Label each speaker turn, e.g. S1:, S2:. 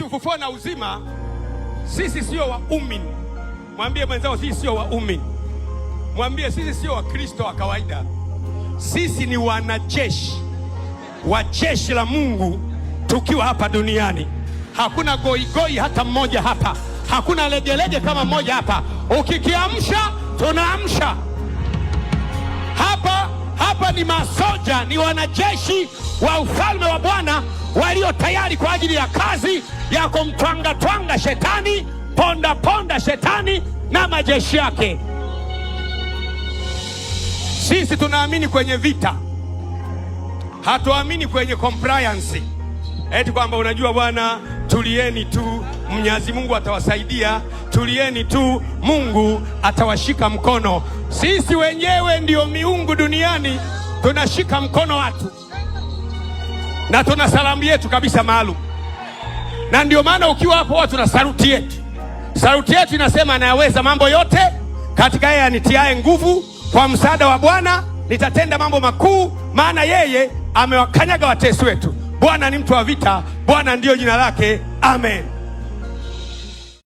S1: ufufuo na uzima, sisi sio waumini. Mwambie mwenzao sisi sio waumini. Mwambie sisi sio Wakristo wa kawaida. Sisi ni wanajeshi wa jeshi la Mungu tukiwa hapa duniani. Hakuna goigoi hata mmoja hapa. Hakuna legelege kama mmoja hapa. Ukikiamsha tunaamsha. Hapa ni masoja, ni wanajeshi wa ufalme wa Bwana walio tayari kwa ajili ya kazi ya kumtwanga shetani, ponda shetani na majeshi yake. Sisi tunaamini kwenye vita. Hatuamini kwenye compliance. Eti kwamba unajua bwana, tulieni tu, Mwenyezi Mungu atawasaidia, tulieni tu, Mungu atawashika mkono. Sisi wenyewe ndio miungu duniani, tunashika mkono watu. Na tuna salamu yetu kabisa maalum. Na ndio maana ukiwa hapo watu na saluti yetu. Saluti yetu inasema anayaweza mambo yote katika yeye anitiaye nguvu. Kwa msaada wa Bwana nitatenda mambo makuu, maana yeye amewakanyaga watesi wetu. Bwana ni mtu wa vita, Bwana ndio jina lake. Amen.